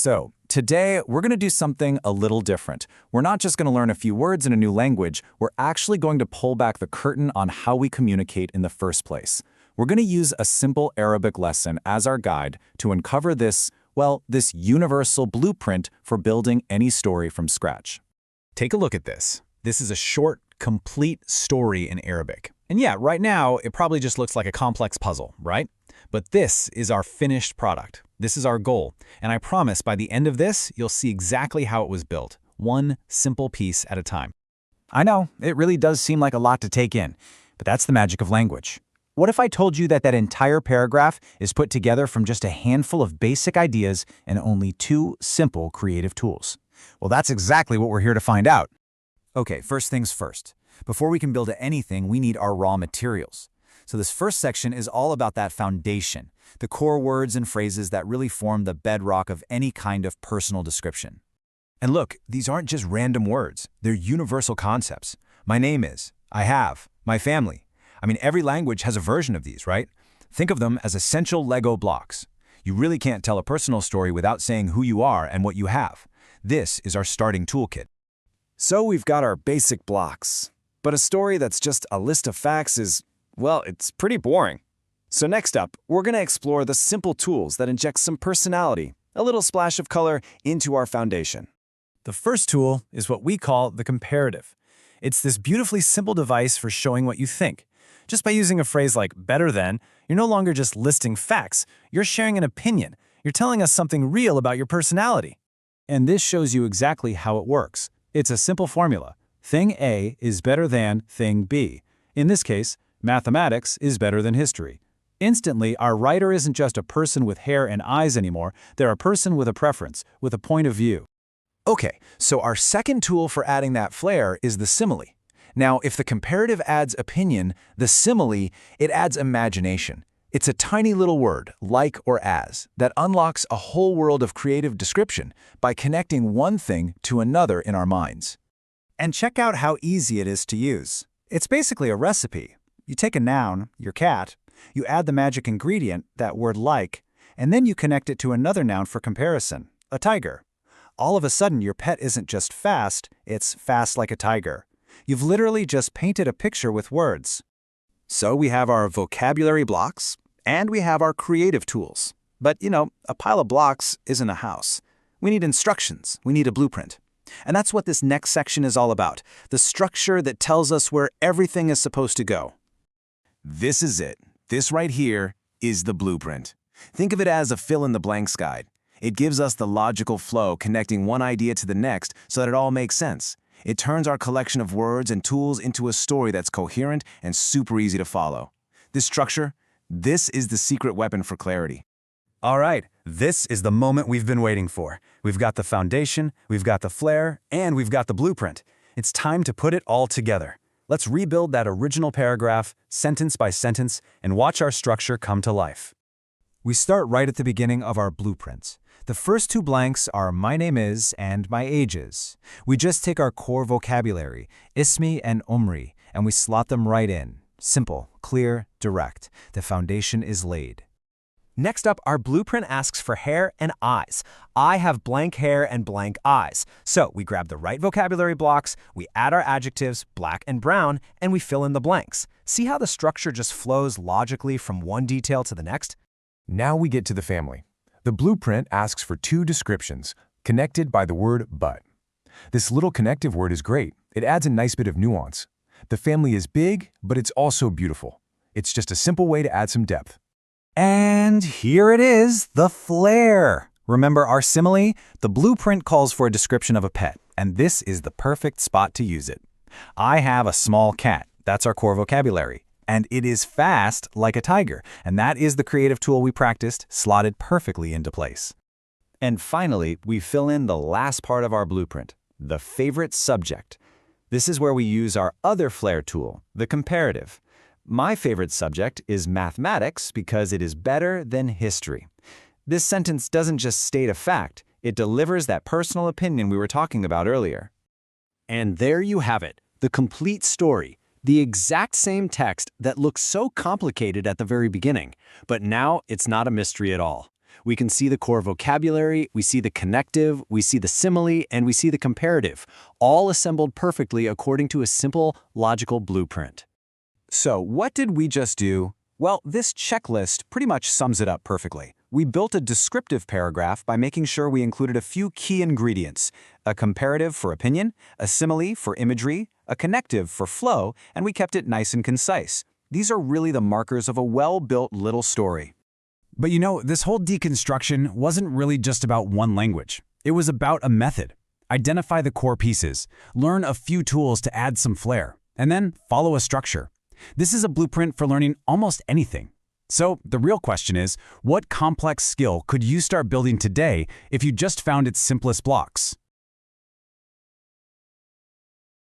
So, today we're going to do something a little different. We're not just going to learn a few words in a new language, we're actually going to pull back the curtain on how we communicate in the first place. We're going to use a simple Arabic lesson as our guide to uncover this universal blueprint for building any story from scratch. Take a look at this. This is a short, complete story in Arabic. And yeah, right now, it probably just looks like a complex puzzle, right? But this is our finished product. This is our goal. And I promise by the end of this, you'll see exactly how it was built, one simple piece at a time. I know, it really does seem like a lot to take in, but that's the magic of language. What if I told you that entire paragraph is put together from just a handful of basic ideas and only two simple creative tools? Well, that's exactly what we're here to find out. Okay, first things first. Before we can build anything, we need our raw materials. So this first section is all about that foundation, the core words and phrases that really form the bedrock of any kind of personal description. And look, these aren't just random words. They're universal concepts. My name is, I have, my family. I mean, every language has a version of these, right? Think of them as essential Lego blocks. You really can't tell a personal story without saying who you are and what you have. This is our starting toolkit. So we've got our basic blocks. But a story that's just a list of facts is, well, it's pretty boring. So next up, we're going to explore the simple tools that inject some personality, a little splash of color, into our foundation. The first tool is what we call the comparative. It's this beautifully simple device for showing what you think. Just by using a phrase like better than, you're no longer just listing facts, you're sharing an opinion. You're telling us something real about your personality. And this shows you exactly how it works. It's a simple formula. Thing A is better than thing B. In this case, mathematics is better than history. Instantly, our writer isn't just a person with hair and eyes anymore, they're a person with a preference, with a point of view. Okay, so our second tool for adding that flair is the simile. Now, if the comparative adds opinion, the simile, it adds imagination. It's a tiny little word, like or as, that unlocks a whole world of creative description by connecting one thing to another in our minds. And check out how easy it is to use. It's basically a recipe. You take a noun, your cat, you add the magic ingredient, that word like, and then you connect it to another noun for comparison, a tiger. All of a sudden, your pet isn't just fast, it's fast like a tiger. You've literally just painted a picture with words. So we have our vocabulary blocks, and we have our creative tools. But, a pile of blocks isn't a house. We need instructions, we need a blueprint. And that's what this next section is all about, the structure that tells us where everything is supposed to go. This is it. This right here is the blueprint. Think of it as a fill-in-the-blanks guide. It gives us the logical flow connecting one idea to the next so that it all makes sense. It turns our collection of words and tools into a story that's coherent and super easy to follow. This structure, this is the secret weapon for clarity. All right, this is the moment we've been waiting for. We've got the foundation, we've got the flair, and we've got the blueprint. It's time to put it all together. Let's rebuild that original paragraph, sentence by sentence, and watch our structure come to life. We start right at the beginning of our blueprint. The first two blanks are my name is and my age is. We just take our core vocabulary, ismi and umri, and we slot them right in. Simple, clear, direct. The foundation is laid. Next up, our blueprint asks for hair and eyes. I have blank hair and blank eyes. So we grab the right vocabulary blocks, we add our adjectives, black and brown, and we fill in the blanks. See how the structure just flows logically from one detail to the next? Now we get to the family. The blueprint asks for two descriptions, connected by the word but. This little connective word is great. It adds a nice bit of nuance. The family is big, but it's also beautiful. It's just a simple way to add some depth. And here it is, the flair. Remember our simile? The blueprint calls for a description of a pet, and this is the perfect spot to use it. I have a small cat. That's our core vocabulary. And it is fast like a tiger, and that is the creative tool we practiced, slotted perfectly into place. And finally, we fill in the last part of our blueprint, the favorite subject. This is where we use our other flair tool, the comparative. My favorite subject is mathematics because it is better than history. This sentence doesn't just state a fact, it delivers that personal opinion we were talking about earlier. And there you have it, the complete story. The exact same text that looks so complicated at the very beginning, but now it's not a mystery at all. We can see the core vocabulary, we see the connective, we see the simile, and we see the comparative, all assembled perfectly according to a simple, logical blueprint. So, what did we just do? Well, this checklist pretty much sums it up perfectly. We built a descriptive paragraph by making sure we included a few key ingredients: a comparative for opinion, a simile for imagery, a connective for flow, and we kept it nice and concise. These are really the markers of a well-built little story. But you know, this whole deconstruction wasn't really just about one language. It was about a method. Identify the core pieces, learn a few tools to add some flair, and then follow a structure. This is a blueprint for learning almost anything. So the real question is, what complex skill could you start building today if you just found its simplest blocks?